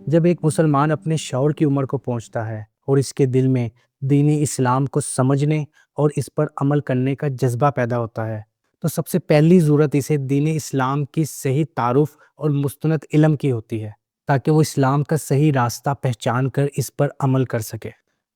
جب ایک مسلمان اپنے شعور کی عمر کو پہنچتا ہے اور اس کے دل میں دین اسلام کو سمجھنے اور اس پر عمل کرنے کا جذبہ پیدا ہوتا ہے تو سب سے پہلی ضرورت اسے دین اسلام کی صحیح تعارف اور مستند علم کی ہوتی ہے، تاکہ وہ اسلام کا صحیح راستہ پہچان کر اس پر عمل کر سکے۔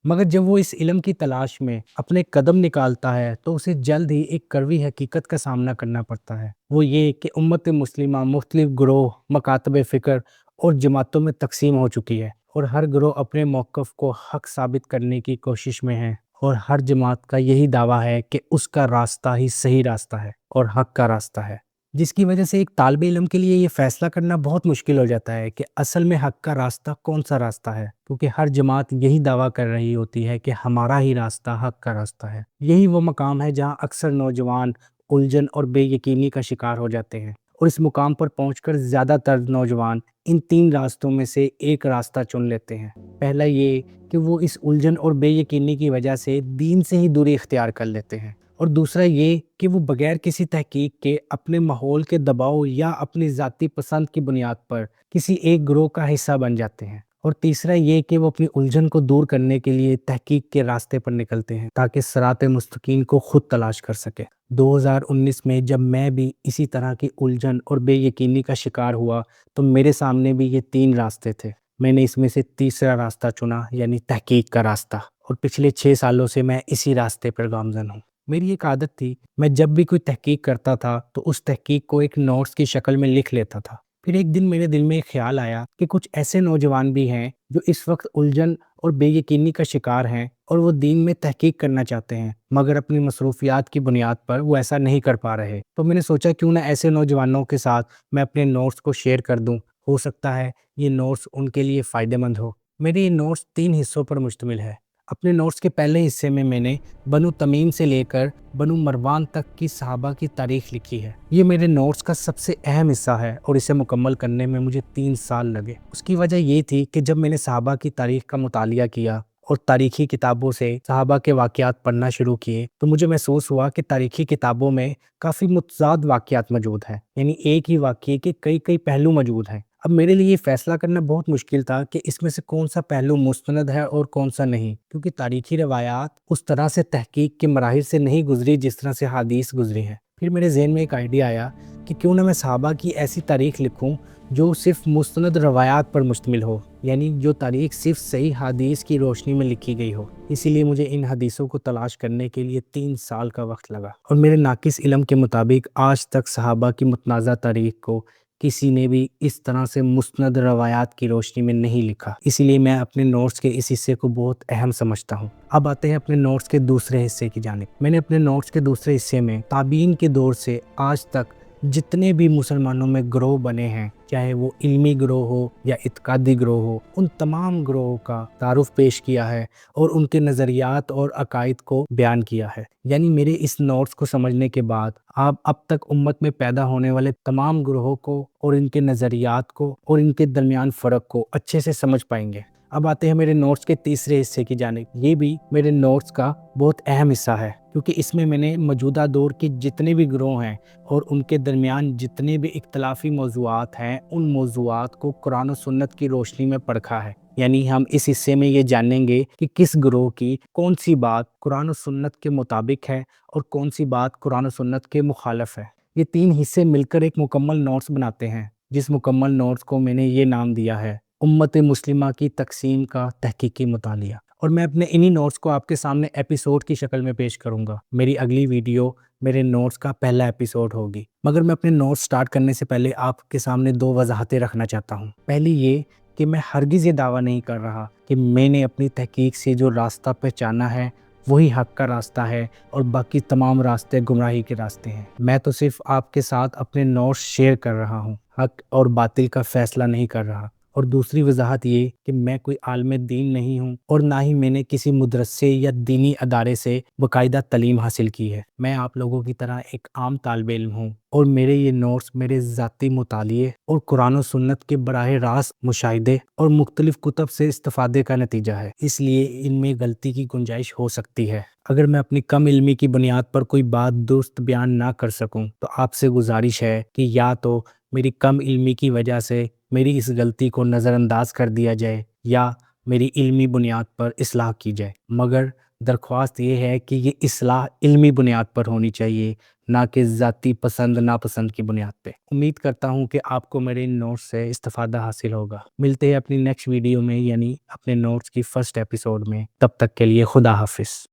مگر جب وہ اس علم کی تلاش میں اپنے قدم نکالتا ہے تو اسے جلد ہی ایک کڑوی حقیقت کا سامنا کرنا پڑتا ہے، وہ یہ کہ امت مسلمہ مختلف گروہ، مکاتب فکر اور جماعتوں میں تقسیم ہو چکی ہے، اور ہر گروہ اپنے موقف کو حق ثابت کرنے کی کوشش میں ہے، اور ہر جماعت کا یہی دعویٰ ہے کہ اس کا راستہ ہی صحیح راستہ ہے اور حق کا راستہ ہے، جس کی وجہ سے ایک طالب علم کے لیے یہ فیصلہ کرنا بہت مشکل ہو جاتا ہے کہ اصل میں حق کا راستہ کون سا راستہ ہے، کیونکہ ہر جماعت یہی دعویٰ کر رہی ہوتی ہے کہ ہمارا ہی راستہ حق کا راستہ ہے۔ یہی وہ مقام ہے جہاں اکثر نوجوان الجھن اور بے یقینی کا شکار ہو جاتے ہیں، اور اس مقام پر پہنچ کر زیادہ تر نوجوان ان تین راستوں میں سے ایک راستہ چن لیتے ہیں۔ پہلا یہ کہ وہ اس الجھن اور بے یقینی کی وجہ سے دین سے ہی دوری اختیار کر لیتے ہیں، اور دوسرا یہ کہ وہ بغیر کسی تحقیق کے اپنے ماحول کے دباؤ یا اپنی ذاتی پسند کی بنیاد پر کسی ایک گروہ کا حصہ بن جاتے ہیں، اور تیسرا یہ کہ وہ اپنی الجھن کو دور کرنے کے لیے تحقیق کے راستے پر نکلتے ہیں تاکہ صراط مستقیم کو خود تلاش کر سکے۔ 2019 میں جب میں بھی اسی طرح کی الجھن اور بے یقینی کا شکار ہوا تو میرے سامنے بھی یہ تین راستے تھے۔ میں نے اس میں سے تیسرا راستہ چنا، یعنی تحقیق کا راستہ، اور پچھلے 6 سالوں سے میں اسی راستے پر گامزن ہوں۔ میری ایک عادت تھی، میں جب بھی کوئی تحقیق کرتا تھا تو اس تحقیق کو ایک نوٹس کی شکل میں لکھ لیتا تھا۔ پھر ایک دن میرے دل میں ایک خیال آیا کہ کچھ ایسے نوجوان بھی ہیں جو اس وقت الجھن اور بے یقینی کا شکار ہیں اور وہ دین میں تحقیق کرنا چاہتے ہیں، مگر اپنی مصروفیات کی بنیاد پر وہ ایسا نہیں کر پا رہے۔ تو میں نے سوچا کیوں نہ ایسے نوجوانوں کے ساتھ میں اپنے نوٹس کو شیئر کر دوں، ہو سکتا ہے یہ نوٹس ان کے لیے فائدہ مند ہو۔ میرے یہ نوٹس 3 حصوں پر مشتمل ہے۔ اپنے نوٹس کے پہلے حصے میں نے بنو تمیم سے لے کر بنو مروان تک کی صحابہ کی تاریخ لکھی ہے۔ یہ میرے نوٹس کا سب سے اہم حصہ ہے اور اسے مکمل کرنے میں مجھے 3 سال لگے۔ اس کی وجہ یہ تھی کہ جب میں نے صحابہ کی تاریخ کا مطالعہ کیا اور تاریخی کتابوں سے صحابہ کے واقعات پڑھنا شروع کیے تو مجھے محسوس ہوا کہ تاریخی کتابوں میں کافی متضاد واقعات موجود ہیں، یعنی ایک ہی واقعے کے کئی پہلو موجود ہیں۔ اب میرے لیے یہ فیصلہ کرنا بہت مشکل تھا کہ اس میں سے کون سا پہلو مستند ہے اور کون سا نہیں، کیونکہ تاریخی روایات اس طرح سے تحقیق کے مراحل سے نہیں گزری جس طرح سے حدیث گزری ہے۔ پھر میرے ذہن میں ایک آئیڈیا آیا کہ کیوں نہ میں صحابہ کی ایسی تاریخ لکھوں جو صرف مستند روایات پر مشتمل ہو، یعنی جو تاریخ صرف صحیح حدیث کی روشنی میں لکھی گئی ہو۔ اسی لیے مجھے ان حدیثوں کو تلاش کرنے کے لیے 3 سال کا وقت لگا، اور میرے ناقص علم کے مطابق آج تک صحابہ کی متنازع تاریخ کو کسی نے بھی اس طرح سے مستند روایات کی روشنی میں نہیں لکھا۔ اسی لیے میں اپنے نوٹس کے اس حصے کو بہت اہم سمجھتا ہوں۔ اب آتے ہیں اپنے نوٹس کے دوسرے حصے کی جانب۔ میں نے اپنے نوٹس کے دوسرے حصے میں تابعین کے دور سے آج تک جتنے بھی مسلمانوں میں گروہ بنے ہیں، چاہے وہ علمی گروہ ہو یا اعتقادی گروہ ہو، ان تمام گروہوں کا تعارف پیش کیا ہے اور ان کے نظریات اور عقائد کو بیان کیا ہے۔ یعنی میرے اس نوٹس کو سمجھنے کے بعد آپ اب تک امت میں پیدا ہونے والے تمام گروہوں کو اور ان کے نظریات کو اور ان کے درمیان فرق کو اچھے سے سمجھ پائیں گے۔ اب آتے ہیں میرے نوٹس کے تیسرے حصے کی جانب۔ یہ بھی میرے نوٹس کا بہت اہم حصہ ہے، کیونکہ اس میں نے موجودہ دور کے جتنے بھی گروہ ہیں اور ان کے درمیان جتنے بھی اختلافی موضوعات ہیں، ان موضوعات کو قرآن و سنت کی روشنی میں پرکھا ہے۔ یعنی ہم اس حصے میں یہ جانیں گے کہ کس گروہ کی کون سی بات قرآن و سنت کے مطابق ہے اور کون سی بات قرآن و سنت کے مخالف ہے۔ یہ 3 حصے مل کر ایک مکمل نوٹس بناتے ہیں، جس مکمل نوٹس کو میں نے یہ نام دیا ہے امت مسلمہ کی تقسیم کا تحقیقی مطالعہ، اور میں اپنے انہی نوٹس کو آپ کے سامنے ایپیسوڈ کی شکل میں پیش کروں گا۔ میری اگلی ویڈیو میرے نوٹس کا پہلا ایپیسوڈ ہوگی، مگر میں اپنے نوٹس سٹارٹ کرنے سے پہلے آپ کے سامنے 2 وضاحتیں رکھنا چاہتا ہوں۔ پہلی یہ کہ میں ہرگز یہ دعویٰ نہیں کر رہا کہ میں نے اپنی تحقیق سے جو راستہ پہچانا ہے وہی حق کا راستہ ہے اور باقی تمام راستے گمراہی کے راستے ہیں۔ میں تو صرف آپ کے ساتھ اپنے نوٹس شیئر کر رہا ہوں، حق اور باطل کا فیصلہ نہیں کر رہا۔ اور دوسری وضاحت یہ کہ میں کوئی عالم دین نہیں ہوں اور نہ ہی میں نے کسی مدرسے یا دینی ادارے سے باقاعدہ تعلیم حاصل کی ہے۔ میں آپ لوگوں کی طرح ایک عام طالب علم ہوں، اور میرے یہ نوٹس میرے ذاتی مطالعے اور قرآن و سنت کے براہ راست مشاہدے اور مختلف کتب سے استفادے کا نتیجہ ہے، اس لیے ان میں غلطی کی گنجائش ہو سکتی ہے۔ اگر میں اپنی کم علمی کی بنیاد پر کوئی بات درست بیان نہ کر سکوں تو آپ سے گزارش ہے کہ یا تو میری کم علمی کی وجہ سے میری اس غلطی کو نظر انداز کر دیا جائے یا میری علمی بنیاد پر اصلاح کی جائے، مگر درخواست یہ ہے کہ یہ اصلاح علمی بنیاد پر ہونی چاہیے، نہ کہ ذاتی پسند ناپسند کی بنیاد پہ۔ امید کرتا ہوں کہ آپ کو میرے ان نوٹس سے استفادہ حاصل ہوگا۔ ملتے ہیں اپنی نیکسٹ ویڈیو میں، یعنی اپنے نوٹس کی فرسٹ ایپیسوڈ میں۔ تب تک کے لیے خدا حافظ۔